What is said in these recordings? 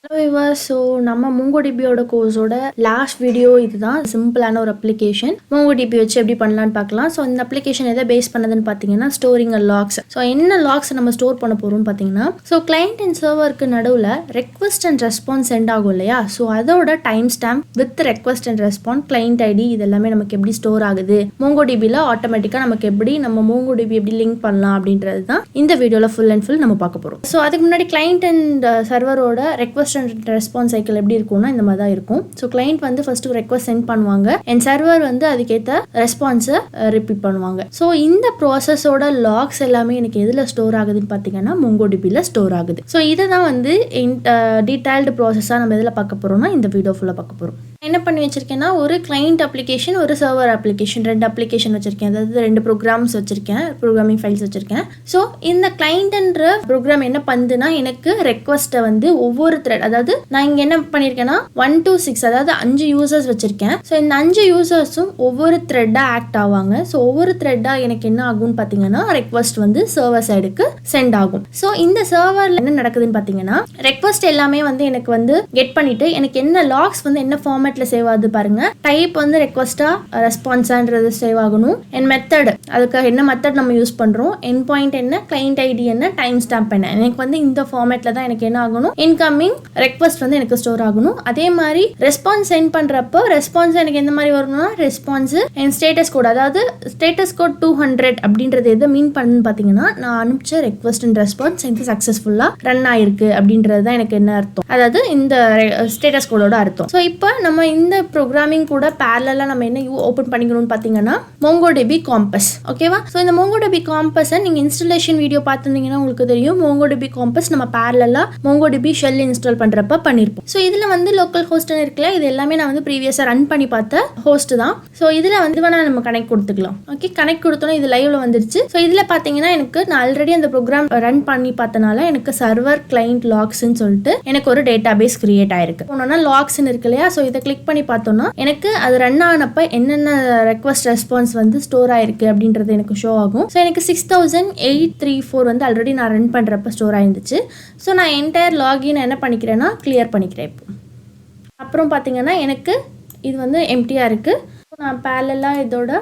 Hello viewers. So நம்ம MongoDBயோட கோர்ஸோட last video இதுதான். சிம்பிளான ஒரு அப்ளிகேஷன் MongoDB வச்சு எப்படி பண்ணலான்னு பார்க்கலாம். ஸோ இந்த அப்ளிகேஷன் எதை பேஸ் பண்ணதுன்னு பார்த்தீங்கன்னா ஸ்டோரிங் லாக்ஸ். ஸோ என்ன லாக்ஸ் நம்ம ஸ்டோர் பண்ண போகிறோம்னு பார்த்தீங்கன்னா, ஸோ கிளைண்ட் அண்ட் சர்வருக்கு நடுவில் ரெக்வஸ்ட் அண்ட் ரெஸ்பான்ஸ் சென்ட் ஆகும் இல்லையா. ஸோ அதோட time stamp with request and response, client ID, இது எல்லாமே நமக்கு எப்படி ஸ்டோர் ஆகுது MongoDBயில் ஆட்டோமேட்டிக்காக நமக்கு எப்படி நம்ம MongoDB எப்படி லிங்க் பண்ணலாம் அப்படின்றது தான் இந்த வீடியோவில் ஃபுல் அண்ட் ஃபுல் நம்ம பார்க்க போகிறோம். ஸோ அதுக்கு முன்னாடி கிளைண்ட் அண்ட் சர்வரோட ரெக்வஸ்ட் அண்ட் ரெஸ்பான்ஸ் சைக்கிள் எப்படி இருக்கும்னா இந்த மாதிரி தான் இருக்கும். ஸோ கிளைண்ட் வந்து ஃபர்ஸ்ட் ரெக்வஸ்ட் சென்ட் பண்ணுவாங்க அண்ட் சர்வர் வந்து அதுக்கேற்ற ரெஸ்பான்ஸை ரிப்பீட் பண்ணுவாங்க. ஸோ இந்த ப்ராசஸோட லாக்ஸ் எல்லாமே எனக்கு எதில் ஸ்டோர் ஆகுதுன்னு பார்த்தீங்கன்னா MongoDBயில் ஸ்டோர் ஆகுது. ஸோ இதை தான் வந்து டீடைல்டு ப்ராசஸாக நம்ம எதில் பார்க்க போகிறோம்னா இந்த வீடியோ ஃபுல்லாக பார்க்க போகிறோம். என்ன பண்ணி வச்சிருக்கேன்னா, ஒரு கிளைண்ட் அப்ளிகேஷன், ஒரு சர்வர் அப்ளிகேஷன், ரெண்டு அப்ளிகேஷன் வச்சிருக்கேன். அதாவது ரெண்டு ப்ரோக்ராம்ஸ் வச்சிருக்கேன், ப்ரோக்ராமிங் ஃபைல்ஸ் வச்சிருக்கேன். ஸோ இந்த கிளைண்ட்ன்ற ப்ரோக்ராம் என்ன பண்ணுதுன்னா, எனக்கு ரெக்வஸ்ட்டை வந்து ஒவ்வொரு த்ரெட், அதாவது நான் இங்கே என்ன பண்ணியிருக்கேன்னா 1 to 6, அதாவது 5 யூசர்ஸ் வச்சிருக்கேன். ஸோ இந்த 5 யூசர்ஸும் ஒவ்வொரு த்ரெட்டாக ஆக்ட் ஆவாங்க. ஸோ ஒவ்வொரு த்ரெட்டாக எனக்கு என்ன ஆகும்னு பார்த்தீங்கன்னா, ரெக்வஸ்ட் வந்து சர்வர் சைடுக்கு சென்ட் ஆகும். ஸோ இந்த சர்வரில் என்ன நடக்குதுன்னு பார்த்தீங்கன்னா, ரெக்வஸ்ட் எல்லாமே வந்து எனக்கு வந்து கெட் பண்ணிட்டு எனக்கு என்ன லாக்ஸ் வந்து என்ன ஃபார்மேட்ல சேவ் ஆகுது பாருங்க. டைப் வந்து ரெக்வஸ்டா ரெஸ்பான்ஸான்றது சேவ் ஆகணும். என் மெத்தட், அதுக்கு என்ன மெத்தட் நம்ம யூஸ் பண்றோம், என் பாயிண்ட் என்ன, கிளைண்ட் ஐடி என்ன, டைம் ஸ்டாம்ப் என்ன, எனக்கு வந்து இந்த ஃபார்மேட்ல தான் எனக்கு என்ன ஆகணும், இன்கமிங் ரெக்வஸ்ட் வந்து எனக்கு ஸ்டோர் ஆகணும். அதே மாதிரி ரெஸ்பான்ஸ் சென்ட் பண்றப்போ ரெஸ்பான்ஸ் எனக்கு எந்த மாதிரி வரணும்னா, ரெஸ்பான்ஸ் என் ஸ்டேட்டஸ் கோட், அதாவது ஸ்டேட்டஸ் கோட் 200 அப்படின்றது எதை மீன் பண்ணுன்னு பார்த்தீங்கன்னா, நான் அனுப்பிச்ச ரெக்வஸ்ட் அண்ட் ரெஸ்பான்ஸ் எனக்கு சக்சஸ்ஃபுல்லா ரன் ஆயிருக்கு அப்படின்றது தான் எனக்கு என்ன அர்த்தம், அதாவது இந்த ஸ்டேட்டஸ் கோடோட அர்த்தம். ஸோ இப்போ நம்ம இந்த ப்ரோக்ராமிங் கூட பேரலா நம்ம என்ன ஓபன் பண்ணிக்கணும்னு பார்த்தீங்கன்னா MongoDB காம்பஸ். ஓகேவா? ஸோ இந்த MongoDB காம்பஸை நீங்க இன்ஸ்டாலேஷன் வீடியோ பார்த்துருந்தீங்கன்னா உங்களுக்கு தெரியும். MongoDB காம்பஸ் நம்ம பேரலா MongoDB ஷெல் இன்ஸ்டால் பண்றப்ப பண்ணிருப்போம். ஸோ இதுல வந்து லோக்கல் ஹோஸ்ட்னு இருக்குல்ல, இது எல்லாமே நான் வந்து ப்ரீவியஸா ரன் பண்ணி பார்த்த ஹோஸ்ட் தான். ஸோ இதுல வந்து வேணா நம்ம கனெக்ட் கொடுத்துக்கலாம். ஓகே, கனெக்ட் கொடுத்தோம், இது லைவ்ல வந்துருச்சு. ஸோ இதுல பாத்தீங்கன்னா எனக்கு நான் ஆல்ரெடி அந்த ப்ரோக்ராம் ரன் பண்ணி பார்த்தனால எனக்கு சர்வர் கிளைண்ட் லாக்ஸ்ன்னு சொல்லிட்டு எனக்கு ஒரு டேட்டா பேஸ் கிரியேட் ஆயிருக்கு. போனோம்னா லாக்ஸ்ன்னு இருக்கு இல்லையா. ஸோ இதை கிளிக் பண்ணி பார்த்தோம்னா எனக்கு அது ரன் ஆனப்ப என்னென்ன ரெக்வஸ்ட் ரெஸ்பான்ஸ் வந்து ஸ்டோர் ஆயிருக்கு அப்படின்றது எனக்கு ஷோ ஆகும். ஸோ எனக்கு 6834 வந்து ஆல்ரெடி நான் ரன் பண்றப்ப ஸ்டோர் ஆயிருந்துச்சு. ஸோ நான் என்டையர் லாகின் என்ன பண்ணிக்கிறேன்னா கிளியர் பண்ணிக்கிறேன். இப்போ அப்புறம் பார்த்தீங்கன்னா எனக்கு இது வந்து எம்டியா இருக்கு. நான் பேரலா இதோட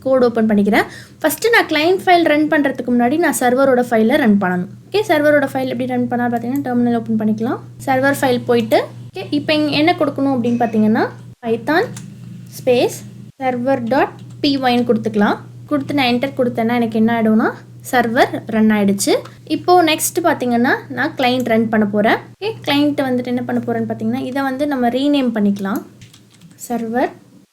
கோட் ஓப்பன் பண்ணிக்கிறேன். ஃபஸ்ட்டு நான் கிளைண்ட் ஃபைல் ரன் பண்ணுறதுக்கு முன்னாடி நான் சர்வரோட ஃபைலை ரன் பண்ணணும். ஓகே, சர்வரோட ஃபைல் எப்படி ரன் பண்ணால் பார்த்தீங்கன்னா டெர்மினல் ஓப்பன் பண்ணிக்கலாம். சர்வர் ஃபைல் போயிட்டு ஓகே, இப்போ இங்கே என்ன கொடுக்கணும் அப்படின்னு பார்த்தீங்கன்னா பைத்தான் ஸ்பேஸ் server.pyன்னு கொடுத்துக்கலாம். கொடுத்து நான் என்டர் கொடுத்தேன்னா எனக்கு என்ன ஆகிடும்னா சர்வர் ரன் ஆகிடுச்சு. இப்போது நெக்ஸ்ட் பார்த்தீங்கன்னா நான் கிளைண்ட் ரன் பண்ண போகிறேன். ஓகே, கிளைண்ட்டை வந்துட்டு என்ன பண்ண போகிறேன்னு பார்த்தீங்கன்னா இதை வந்து நம்ம ரீநேம் பண்ணிக்கலாம். சர்வர்,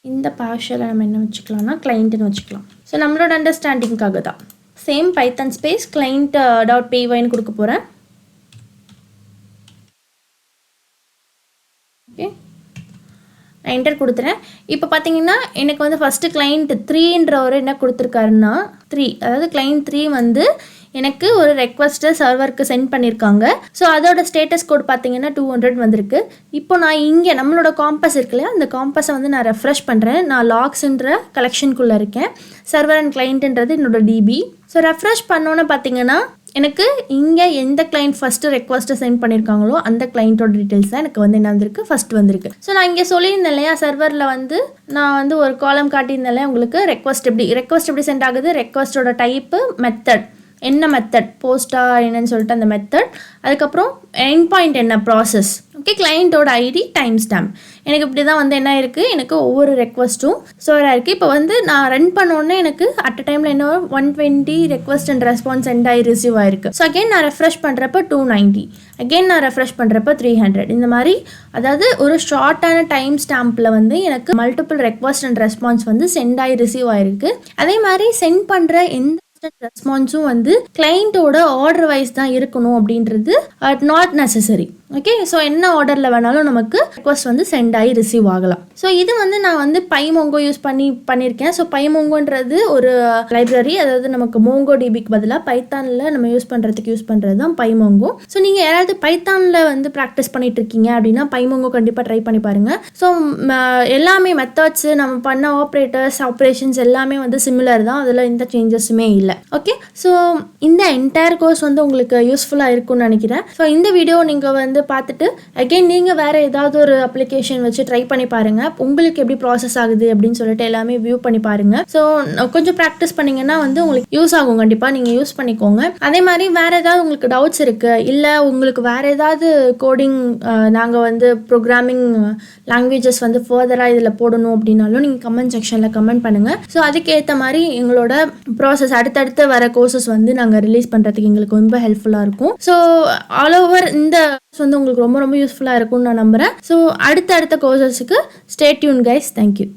இந்த பார்ஷலை நம்ம என்ன வச்சுக்கலாம்னா கிளைண்ட்டுன்னு வச்சுக்கலாம். ஸோ நம்மளோட அண்டர்ஸ்டாண்டிங்காக தான் சேம் பைத்தான் ஸ்பேஸ் client.pyன்னு கொடுக்க போகிறேன். ஓகே, நான் என்டர் கொடுத்துறேன். இப்போ பார்த்தீங்கன்னா எனக்கு வந்து ஃபஸ்ட்டு கிளைண்ட் 3ன்றவர் என்ன கொடுத்துருக்காருன்னா 3, அதாவது கிளைண்ட் 3 வந்து எனக்கு ஒரு ரெக்வஸ்ட்டை சர்வருக்கு சென்ட் பண்ணியிருக்காங்க. ஸோ அதோட ஸ்டேட்டஸ் கோட் பார்த்தீங்கன்னா 200 வந்திருக்கு. இப்போ நான் இங்கே நம்மளோட காம்பஸ் இருக்கு இல்லையா, அந்த காம்பஸை வந்து நான் ரெஃப்ரெஷ் பண்ணுறேன். நான் லாக்ஸ்ன்ற கலெக்ஷனுக்குள்ளே இருக்கேன். சர்வர் அண்ட் கிளைண்ட்ன்றது என்னோட டிபி. ஸோ ரெஃப்ரெஷ் பண்ணோன்னு பார்த்தீங்கன்னா எனக்கு இங்கே எந்த கிளைண்ட் ஃபஸ்ட்டு ரெக்வஸ்ட்டை சென்ட் பண்ணியிருக்காங்களோ அந்த கிளைண்ட்டோட டீட்டெயில்ஸ் தான் எனக்கு வந்து என்ன வந்திருக்கு, ஃபஸ்ட் வந்திருக்கு. ஸோ நான் இங்கே சொல்லியிருந்தேன் இல்லையா, சர்வரில் வந்து நான் வந்து ஒரு காலம் காட்டியிருந்தேன் இல்லையா உங்களுக்கு, ரெக்வஸ்ட் எப்படி சென்ட் ஆகுது, ரெக்வஸ்ட்டோட டைப்பு, மெத்தட் என்ன மெத்தட், போஸ்டா என்னன்னு சொல்லிட்டு அந்த மெத்தட், அதுக்கப்புறம் எண்ட் பாயிண்ட் என்ன, ப்ராசஸ், ஓகே, கிளைண்ட்டோட ஐடி, டைம் ஸ்டாம்ப். எனக்கு இப்படி தான் வந்து என்ன இருக்குது, எனக்கு ஒவ்வொரு ரெக்வஸ்ட்டும் ஸ்டோர் ஆகிருக்கு. இப்போ வந்து நான் ரன் பண்ணோன்னே எனக்கு அட் அ டைமில் என்ன 120 ரெக்வஸ்ட் அண்ட் ரெஸ்பான்ஸ் சென்ட் ஆகி ரிசீவ் ஆயிருக்கு. ஸோ அகெயின் நான் ரெஃப்ரெஷ் பண்ணுறப்ப 290, அகெயின் நான் ரெஃப்ரெஷ் பண்ணுறப்ப 300. இந்த மாதிரி அதாவது ஒரு ஷார்ட்டான டைம் ஸ்டாம்பில் வந்து எனக்கு மல்டிபிள் ரெக்வஸ்ட் அண்ட் ரெஸ்பான்ஸ் வந்து சென்ட் ஆகி ரிசீவ் ஆயிருக்கு. அதே மாதிரி சென்ட் பண்ணுற எந்த ரெஸ்பான்ஸும் வந்து கிளைண்ட்டோட ஆர்டர் வைஸ் தான் இருக்கணும் அப்படின்றது நாட் நெசசரி. ஓகே, ஸோ என்ன ஆர்டரில் வேணாலும் நமக்கு ரெக்வஸ்ட் வந்து சென்ட் ஆகி ரிசீவ் ஆகலாம். ஸோ இது வந்து நான் வந்து PyMongo யூஸ் பண்ணியிருக்கேன். ஸோ PyMongoன்றது ஒரு லைப்ரரி, அதாவது நமக்கு MongoDBக்கு பதிலாக பைத்தானில் நம்ம யூஸ் பண்ணுறது தான் PyMongo. ஸோ நீங்கள் யாராவது பைத்தானில் வந்து ப்ராக்டிஸ் பண்ணிட்டு இருக்கீங்க அப்படின்னா PyMongo கண்டிப்பாக ட்ரை பண்ணி பாருங்கள். ஸோ எல்லாமே மெத்தட்ஸு நம்ம பண்ண ஆப்ரேஷன்ஸ் எல்லாமே வந்து சிமிலர் தான், அதில் எந்த சேஞ்சஸுமே இல்லை. ஓகே, ஸோ இந்த என்டையர் கோர்ஸ் வந்து உங்களுக்கு யூஸ்ஃபுல்லாக இருக்கும்னு நினைக்கிறேன். ஸோ இந்த வீடியோ நீங்கள் வந்து வந்து பார்த்துட்டு அகெயின் நீங்கள் வேறு ஏதாவது ஒரு அப்ளிகேஷன் வச்சு ட்ரை பண்ணி பாருங்கள், உங்களுக்கு எப்படி ப்ராசஸ் ஆகுது அப்படின்னு சொல்லிட்டு எல்லாமே வியூ பண்ணி பாருங்கள். ஸோ கொஞ்சம் ப்ராக்டிஸ் பண்ணிங்கன்னா வந்து உங்களுக்கு யூஸ் ஆகும், கண்டிப்பாக நீங்கள் யூஸ் பண்ணிக்கோங்க. அதே மாதிரி வேறு ஏதாவது உங்களுக்கு டவுட்ஸ் இருக்குது, இல்லை உங்களுக்கு வேறு ஏதாவது கோடிங் நாங்கள் வந்து ப்ரோக்ராமிங் லாங்குவேஜஸ் வந்து ஃபர்தராக இதில் போடணும் அப்படின்னாலும் நீங்கள் கமெண்ட் செக்ஷனில் கமெண்ட் பண்ணுங்கள். ஸோ அதுக்கேற்ற மாதிரி எங்களோட ப்ராசஸ் அடுத்தடுத்து வர கோர்சஸ் வந்து நாங்கள் ரிலீஸ் பண்ணுறதுக்கு எங்களுக்கு ரொம்ப ஹெல்ப்ஃபுல்லாக இருக்கும். ஸோ ஆல் ஓவர் இந்த வந்து உங்களுக்கு ரொம்ப ரொம்ப யூஸ்ஃபுல்லாக இருக்கும்னு நான் நம்புகிறேன். ஸோ அடுத்த கோர்சஸுக்கு ஸ்டே டியூன் கைஸ். தேங்க்யூ.